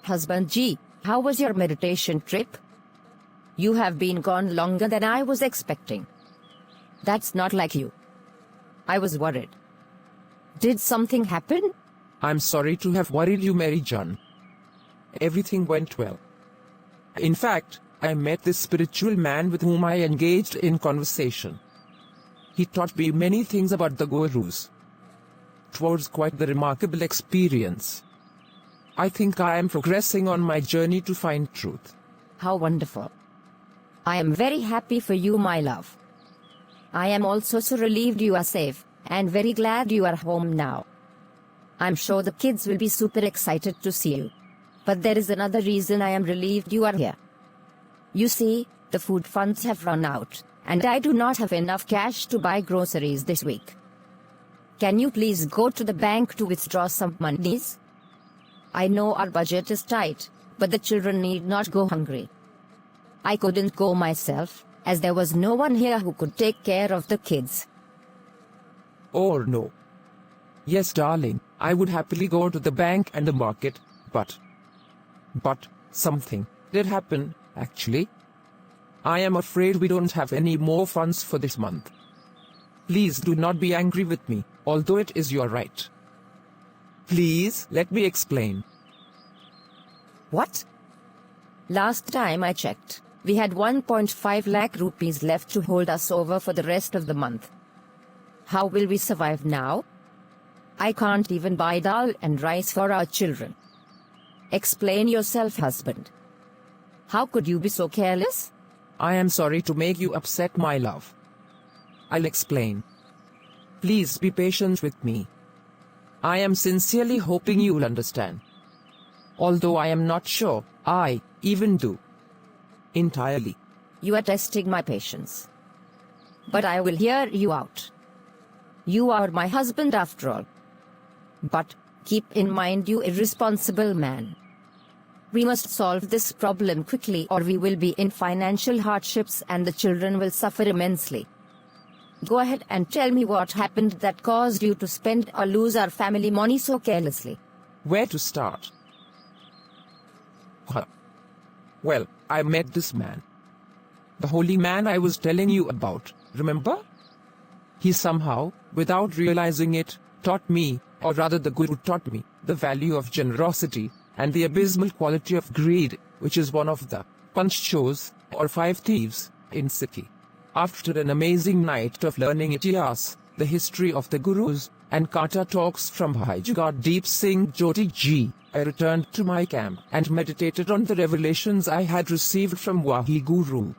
Husband Ji, how was your meditation trip? You have been gone longer than I was expecting. That's not like you. I was worried. Did something happen? I'm sorry to have worried you, Mary John. Everything went well. In fact, I met this spiritual man with whom I engaged in conversation. He taught me many things about the Gurus. It was quite the remarkable experience. I think I am progressing on my journey to find truth. How wonderful. I am very happy for you, my love. I am also so relieved you are safe, and very glad you are home now. I'm sure the kids will be super excited to see you. But there is another reason I am relieved you are here. You see, the food funds have run out, and I do not have enough cash to buy groceries this week. Can you please go to the bank to withdraw some monies? I know our budget is tight, but the children need not go hungry. I couldn't go myself, as there was no one here who could take care of the kids. Oh no. Yes, darling, I would happily go to the bank and the market, but something did happen, actually. I am afraid we don't have any more funds for this month. Please do not be angry with me, although it is your right. Please, let me explain. What? Last time I checked, we had 1.5 lakh rupees left to hold us over for the rest of the month. How will we survive now? I can't even buy dal and rice for our children. Explain yourself, husband. How could you be so careless? I am sorry to make you upset, my love. I'll explain. Please be patient with me. I am sincerely hoping you'll understand. Although I am not sure I even do. Entirely. You are testing my patience. But I will hear you out. You are my husband after all. But keep in mind, you irresponsible man. We must solve this problem quickly, or we will be in financial hardships and the children will suffer immensely. Go ahead and tell me what happened that caused you to spend or lose our family money so carelessly. Where to start? Well, I met this man. The holy man I was telling you about, remember? He somehow, without realizing it, taught me, or rather the Guru taught me, the value of generosity, and the abysmal quality of greed, which is one of the Panchchos, or 5 thieves, in Sikhi. After an amazing night of learning Itihas, the history of the Gurus, and Kata talks from Bhai Jagat Singh Jyoti Ji, I returned to my camp and meditated on the revelations I had received from Waheguru.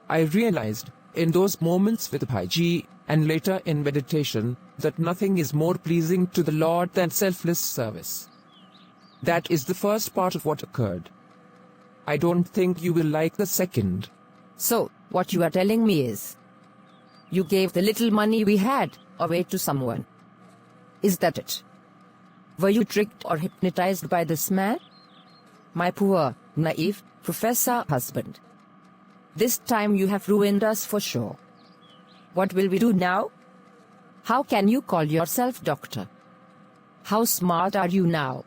I realized, in those moments with Bhai Ji, and later in meditation, that nothing is more pleasing to the Lord than selfless service. That is the first part of what occurred. I don't think you will like the second. So, what you are telling me is, you gave the little money we had away to someone. Is that it? Were you tricked or hypnotized by this man? My poor, naive, professor husband. This time you have ruined us for sure. What will we do now? How can you call yourself doctor? How smart are you now?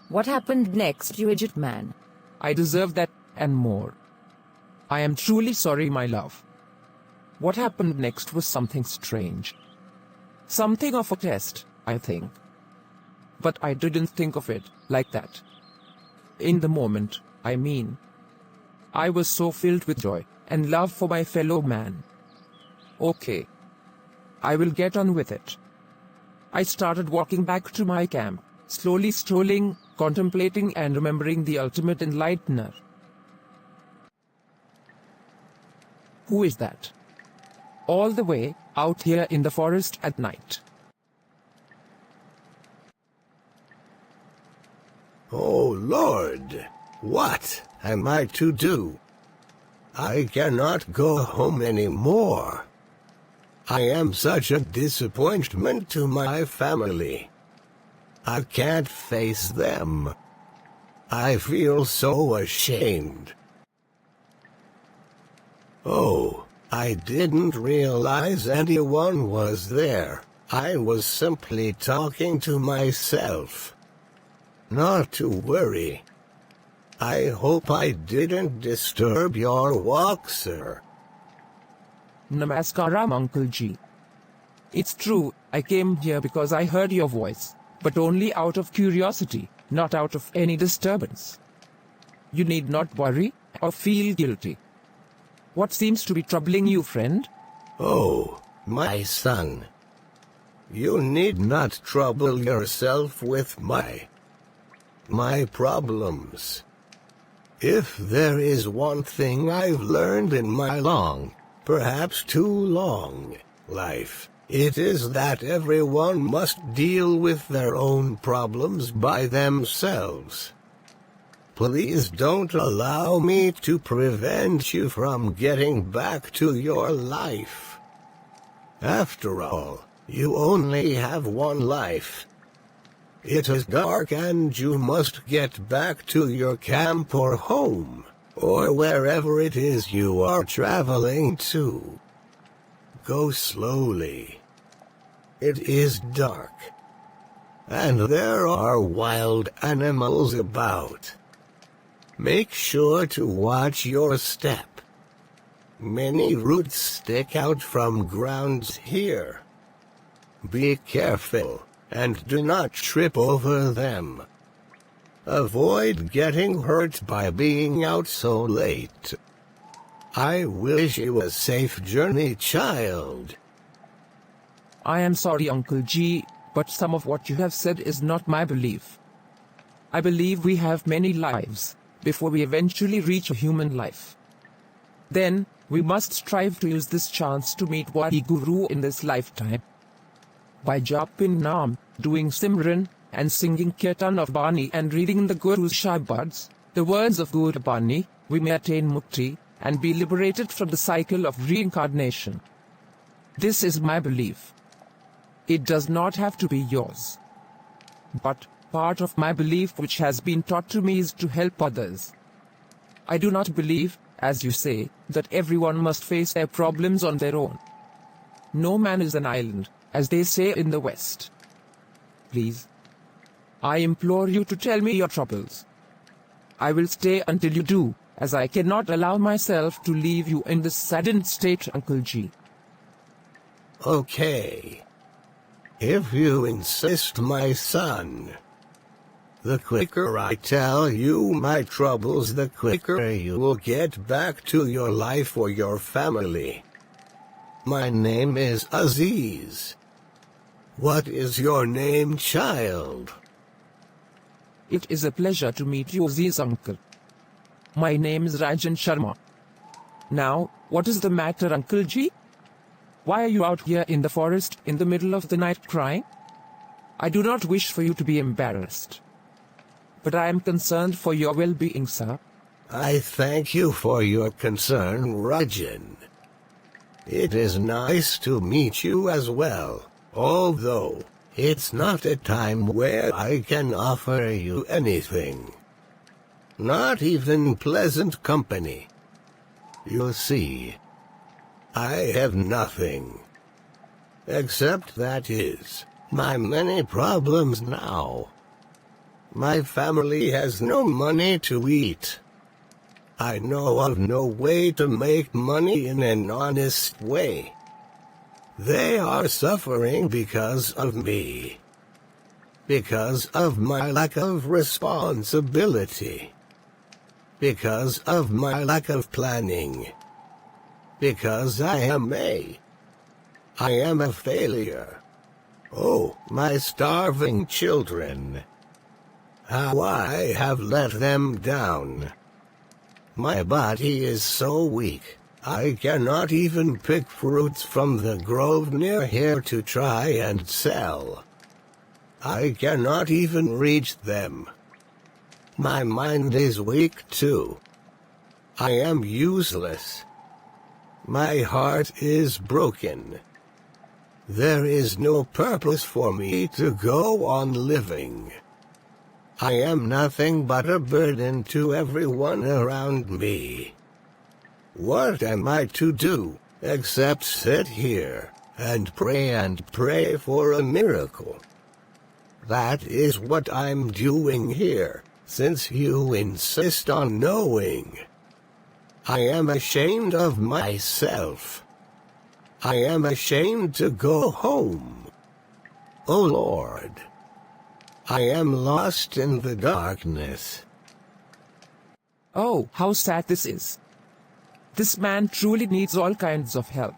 What happened next, you idiot man? I deserve that, and more. I am truly sorry, my love. What happened next was something strange. Something of a test, I think. But I didn't think of it like that. In the moment, I mean. I was so filled with joy and love for my fellow man. Okay. I will get on with it. I started walking back to my camp, slowly strolling, contemplating and remembering the ultimate enlightener. Who is that? All the way out here in the forest at night. Oh Lord, what am I to do? I cannot go home anymore. I am such a disappointment to my family. I can't face them. I feel so ashamed. Oh, I didn't realize anyone was there. I was simply talking to myself. Not to worry. I hope I didn't disturb your walk, sir. Namaskaram, Uncle Ji. It's true, I came here because I heard your voice, but only out of curiosity, not out of any disturbance. You need not worry or feel guilty. What seems to be troubling you, friend? Oh, my son. You need not trouble yourself with my problems. If there is one thing I've learned in my long, perhaps too long, life, it is that everyone must deal with their own problems by themselves. Please don't allow me to prevent you from getting back to your life. After all, you only have one life. It is dark and you must get back to your camp or home, or wherever it is you are traveling to. Go slowly. It is dark, and there are wild animals about. Make sure to watch your step. Many roots stick out from grounds here. Be careful, and do not trip over them. Avoid getting hurt by being out so late. I wish you a safe journey, child. I am sorry, Uncle G, but some of what you have said is not my belief. I believe we have many lives before we eventually reach a human life. Then, we must strive to use this chance to meet Waheguru in this lifetime. By japing Naam, doing Simran, and singing Kirtan of Bani and reading the Guru's Shabads, the words of Guru Bani, we may attain Mukti, and be liberated from the cycle of reincarnation. This is my belief. It does not have to be yours. But, part of my belief which has been taught to me is to help others. I do not believe, as you say, that everyone must face their problems on their own. No man is an island, as they say in the West. Please, I implore you to tell me your troubles. I will stay until you do, as I cannot allow myself to leave you in this saddened state, Uncle G. Okay. If you insist, my son. The quicker I tell you my troubles, the quicker you will get back to your life or your family. My name is Aziz. What is your name, child? It is a pleasure to meet you, Aziz uncle. My name is Rajan Sharma. Now, what is the matter, Uncle G? Why are you out here in the forest in the middle of the night crying? I do not wish for you to be embarrassed. But I am concerned for your well-being, sir. I thank you for your concern, Rajan. It is nice to meet you as well, although it's not a time where I can offer you anything. Not even pleasant company. You see, I have nothing. Except that is, my many problems now. My family has no money to eat. I know of no way to make money in an honest way. They are suffering because of me. Because of my lack of responsibility. Because of my lack of planning. Because I am a failure. Oh, my starving children. How I have let them down. My body is so weak, I cannot even pick fruits from the grove near here to try and sell. I cannot even reach them. My mind is weak too. I am useless. My heart is broken. There is no purpose for me to go on living. I am nothing but a burden to everyone around me. What am I to do, except sit here and pray for a miracle? That is what I'm doing here, since you insist on knowing. I am ashamed of myself. I am ashamed to go home. O Lord, I am lost in the darkness. Oh, how sad this is. This man truly needs all kinds of help.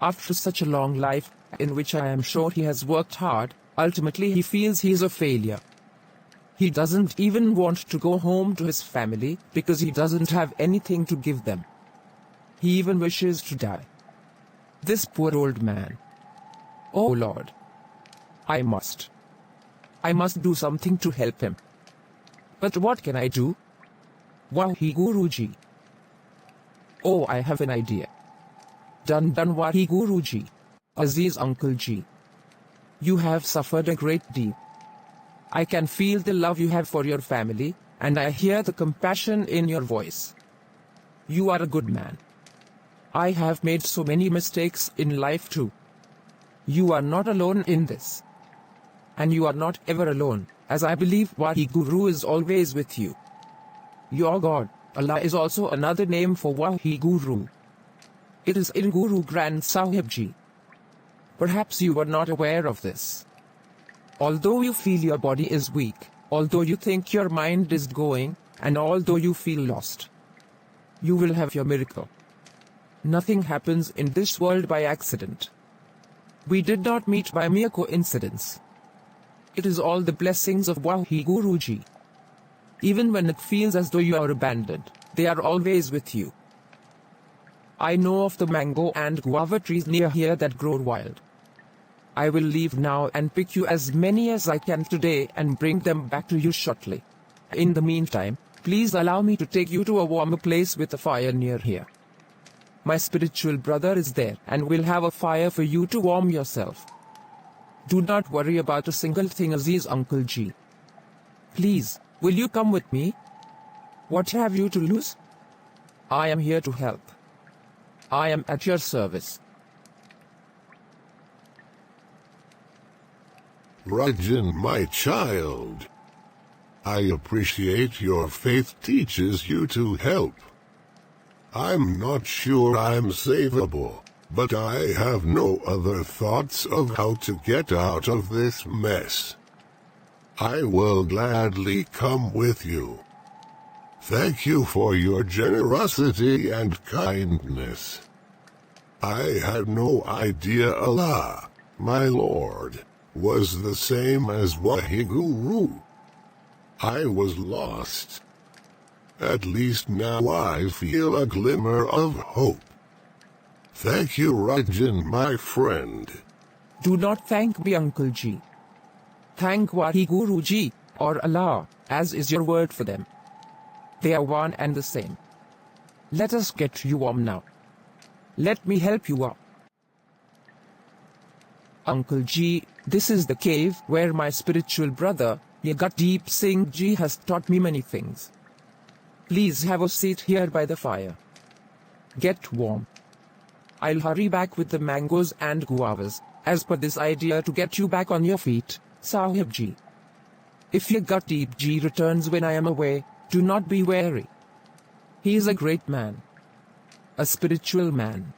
After such a long life, in which I am sure he has worked hard, ultimately he feels he is a failure. He doesn't even want to go home to his family because he doesn't have anything to give them. He even wishes to die. This poor old man. Oh Lord. I must do something to help him. But what can I do? Waheguru ji. Oh, I have an idea. Done Waheguru ji. Aziz Uncle ji. You have suffered a great deal. I can feel the love you have for your family, and I hear the compassion in your voice. You are a good man. I have made so many mistakes in life too. You are not alone in this. And you are not ever alone, as I believe Waheguru is always with you. Your God, Allah, is also another name for Waheguru. It is in Guru Granth Sahib Ji. Perhaps you are not aware of this. Although you feel your body is weak, although you think your mind is going, and although you feel lost, you will have your miracle. Nothing happens in this world by accident. We did not meet by mere coincidence. It is all the blessings of Waheguru Ji. Even when it feels as though you are abandoned, they are always with you. I know of the mango and guava trees near here that grow wild. I will leave now and pick you as many as I can today and bring them back to you shortly. In the meantime, please allow me to take you to a warmer place with a fire near here. My spiritual brother is there and will have a fire for you to warm yourself. Do not worry about a single thing, Aziz Uncle Ji. Please, will you come with me? What have you to lose? I am here to help. I am at your service. Rajan, my child, I appreciate your faith teaches you to help. I'm not sure I'm savable, but I have no other thoughts of how to get out of this mess. I will gladly come with you. Thank you for your generosity and kindness. I had no idea Allah, my Lord, was the same as Waheguru. I was lost. At least now I feel a glimmer of hope. Thank you, Rajan, my friend. Do not thank me, Uncle Ji. Thank Waheguru Ji, or Allah, as is your word for them. They are one and the same. Let us get you warm now. Let me help you up. Uncle Ji, this is the cave where my spiritual brother, Yagatdeep Singh Ji, has taught me many things. Please have a seat here by the fire. Get warm. I'll hurry back with the mangoes and guavas, as per this idea to get you back on your feet, Sahib Ji. If Yagatdeep Ji returns when I am away, do not be wary. He is a great man. A spiritual man.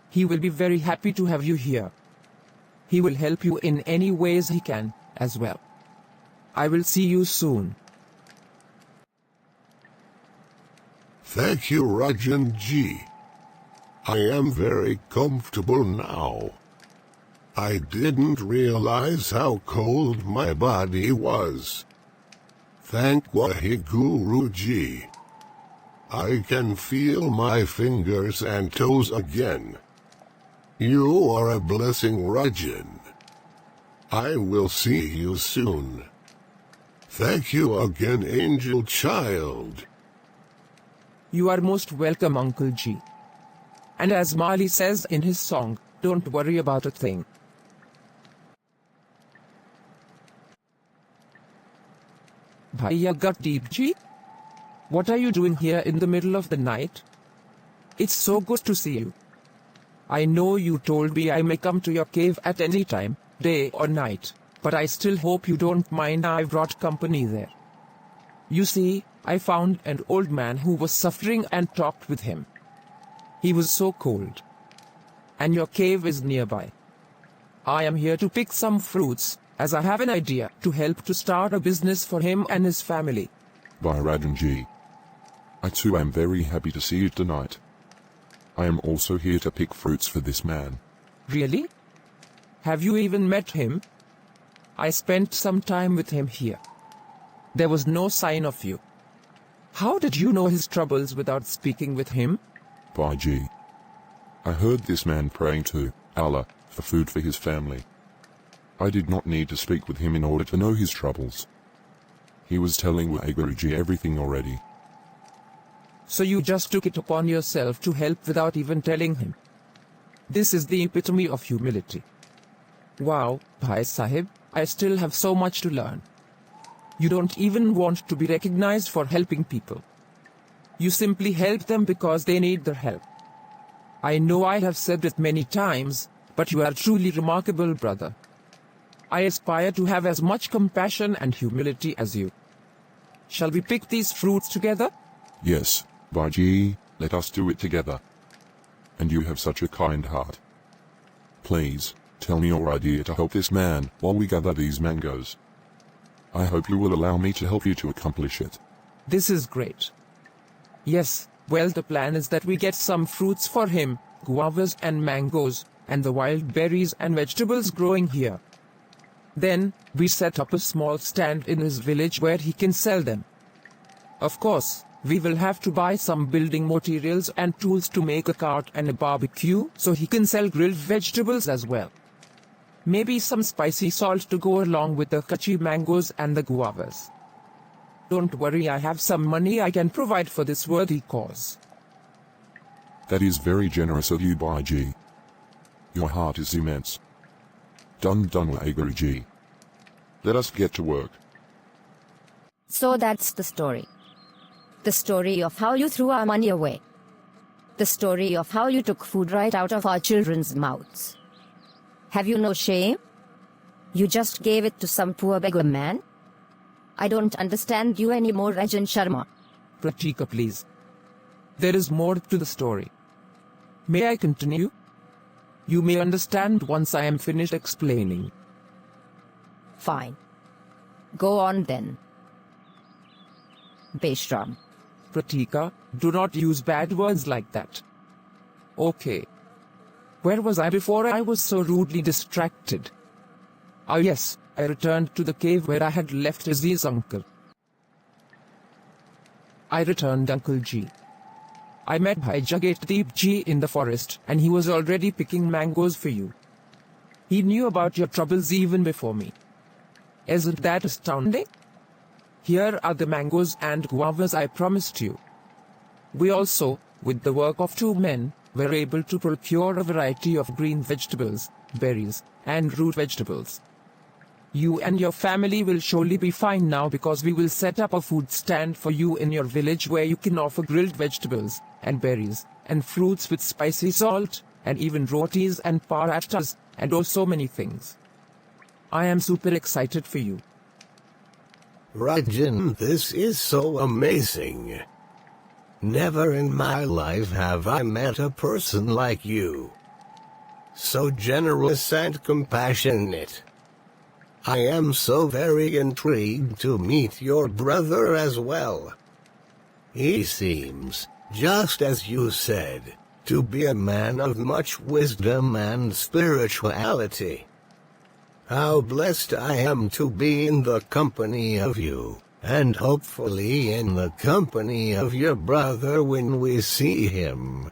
He will be very happy to have you here. He will help you in any ways he can, as well. I will see you soon. Thank you, Rajan Ji. I am very comfortable now. I didn't realize how cold my body was. Thank Waheguru Ji. I can feel my fingers and toes again. You are a blessing, Rajan. I will see you soon. Thank you again, angel child. You are most welcome, Uncle Ji. And as Mali says in his song, don't worry about a thing. Bhai Yagatdeep Ji? What are you doing here in the middle of the night? It's so good to see you. I know you told me I may come to your cave at any time, day or night, but I still hope you don't mind I've brought company there. You see, I found an old man who was suffering and talked with him. He was so cold. And your cave is nearby. I am here to pick some fruits, as I have an idea to help to start a business for him and his family. Bye Rajan ji. I too am very happy to see you tonight. I am also here to pick fruits for this man. Really? Have you even met him? I spent some time with him here. There was no sign of you. How did you know his troubles without speaking with him? Bye ji. I heard this man praying to Allah for food for his family. I did not need to speak with him in order to know his troubles. He was telling Waheguru ji everything already. So you just took it upon yourself to help without even telling him. This is the epitome of humility. Wow, Bhai Sahib, I still have so much to learn. You don't even want to be recognized for helping people. You simply help them because they need their help. I know I have said it many times, but you are truly remarkable, brother. I aspire to have as much compassion and humility as you. Shall we pick these fruits together? Yes, Baji, let us do it together. And you have such a kind heart. Please, tell me your idea to help this man while we gather these mangoes. I hope you will allow me to help you to accomplish it. This is great. Yes, well, the plan is that we get some fruits for him, guavas and mangoes, and the wild berries and vegetables growing here. Then, we set up a small stand in his village where he can sell them. Of course, we will have to buy some building materials and tools to make a cart and a barbecue so he can sell grilled vegetables as well. Maybe some spicy salt to go along with the kachi mangoes and the guavas. Don't worry, I have some money I can provide for this worthy cause. That is very generous of you, Baji. Your heart is immense. Done Waheguru ji. Let us get to work. So that's the story. The story of how you threw our money away. The story of how you took food right out of our children's mouths. Have you no shame? You just gave it to some poor beggar man? I don't understand you anymore, Rajan Sharma. Pratika, please. There is more to the story. May I continue? You may understand once I am finished explaining. Fine. Go on then. Beshram. Pratika, do not use bad words like that. Okay. Where was I before I was so rudely distracted? Ah yes, I returned to the cave where I had left Aziz uncle. I returned, Uncle Ji. I met Bhai Jagatdeep Ji in the forest, and he was already picking mangoes for you. He knew about your troubles even before me. Isn't that astounding? Here are the mangoes and guavas I promised you. We also, with the work of 2 men, were able to procure a variety of green vegetables, berries, and root vegetables. You and your family will surely be fine now because we will set up a food stand for you in your village where you can offer grilled vegetables, and berries, and fruits with spicy salt, and even rotis and parathas, and oh so many things. I am super excited for you. Rajan, this is so amazing. Never in my life have I met a person like you. So generous and compassionate. I am so very intrigued to meet your brother as well. He seems, just as you said, to be a man of much wisdom and spirituality. How blessed I am to be in the company of you, and hopefully in the company of your brother when we see him.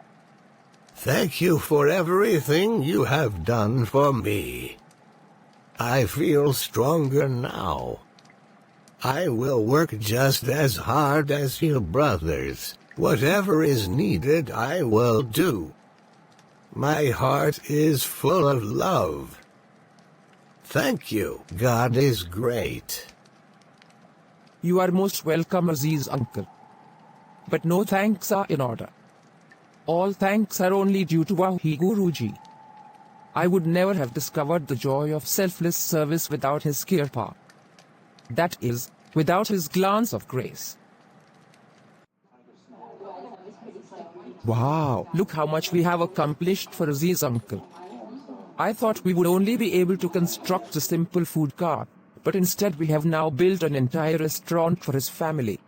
Thank you for everything you have done for me. I feel stronger now. I will work just as hard as your brothers. Whatever is needed I will do. My heart is full of love. Thank you. God is great. You are most welcome, Aziz uncle. But no thanks are in order. All thanks are only due to Waheguru ji. I would never have discovered the joy of selfless service without his kirpa. That is, without his glance of grace. Wow, look how much we have accomplished for Aziz uncle. I thought we would only be able to construct a simple food cart, but instead we have now built an entire restaurant for his family.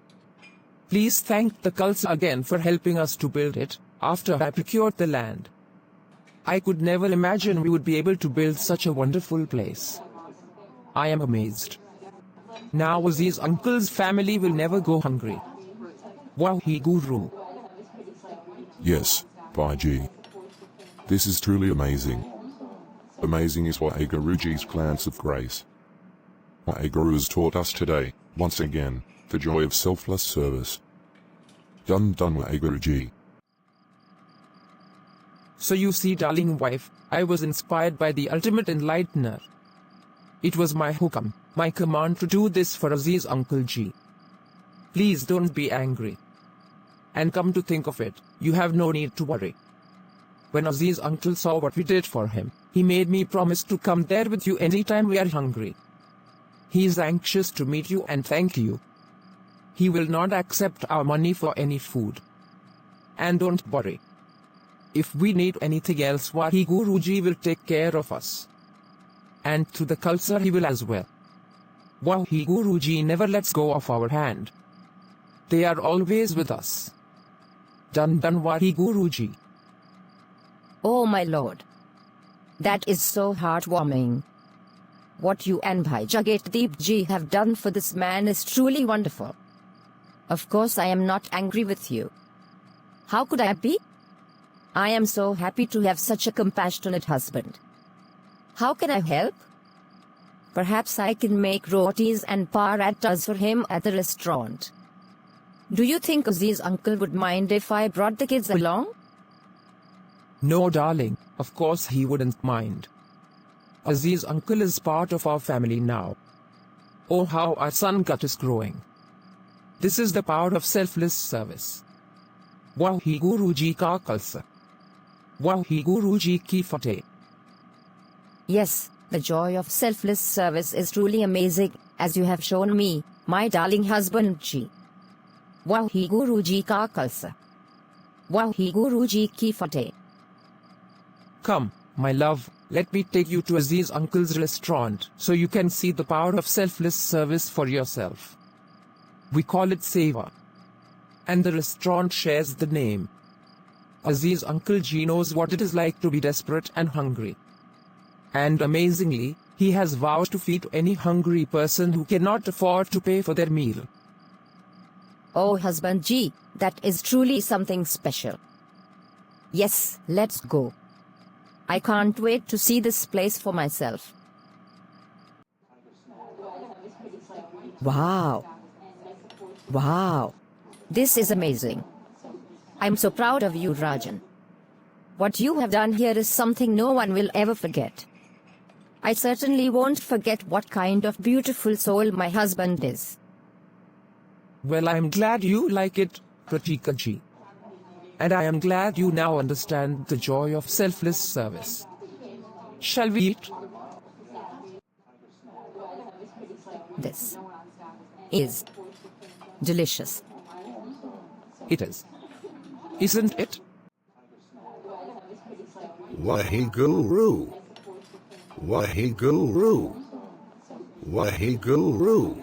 Please thank the Khalsa again for helping us to build it, after I procured the land. I could never imagine we would be able to build such a wonderful place. I am amazed. Now Aziz uncle's family will never go hungry. Waheguru. Yes, Baji. This is truly amazing. Amazing is Waheguruji's glance of grace. Waheguru has taught us today, once again, the joy of selfless service. Done Waheguruji. So you see, darling wife, I was inspired by the ultimate enlightener. It was my hukam, my command to do this for Aziz Uncle Ji. Please don't be angry. And come to think of it, you have no need to worry. When Aziz Uncle saw what we did for him, he made me promise to come there with you anytime we are hungry. He is anxious to meet you and thank you. He will not accept our money for any food. And don't worry. If we need anything else, Waheguru will take care of us. And through the Khalsa he will as well. Waheguru never lets go of our hand. They are always with us. Done Waheguru. Oh my lord. That is so heartwarming. What you and Bhai Jagatdeep ji have done for this man is truly wonderful. Of course I am not angry with you. How could I be? I am so happy to have such a compassionate husband. How can I help? Perhaps I can make rotis and parattas for him at the restaurant. Do you think Aziz uncle would mind if I brought the kids along? No darling, of course he wouldn't mind. Aziz uncle is part of our family now. Oh how our son gut is growing. This is the power of selfless service. Waheguru ka Khalsa. Waheguru ki FATEH. Yes, the joy of selfless service is truly amazing, as you have shown me, my darling husband ji. Waheguru ka Khalsa. Waheguru ki FATEH. Come, my love, let me take you to Aziz uncle's restaurant so you can see the power of selfless service for yourself. We call it Seva. And the restaurant shares the name. Aziz Uncle Ji knows what it is like to be desperate and hungry. And amazingly, he has vowed to feed any hungry person who cannot afford to pay for their meal. Oh husband ji, that is truly something special. Yes, let's go. I can't wait to see this place for myself. Wow. Wow. This is amazing. I'm so proud of you, Rajan. What you have done here is something no one will ever forget. I certainly won't forget what kind of beautiful soul my husband is. Well, I'm glad you like it, Pratika ji. And I am glad you now understand the joy of selfless service. Shall we eat? This is delicious. It is. Isn't it? Waheguru. Waheguru. Waheguru.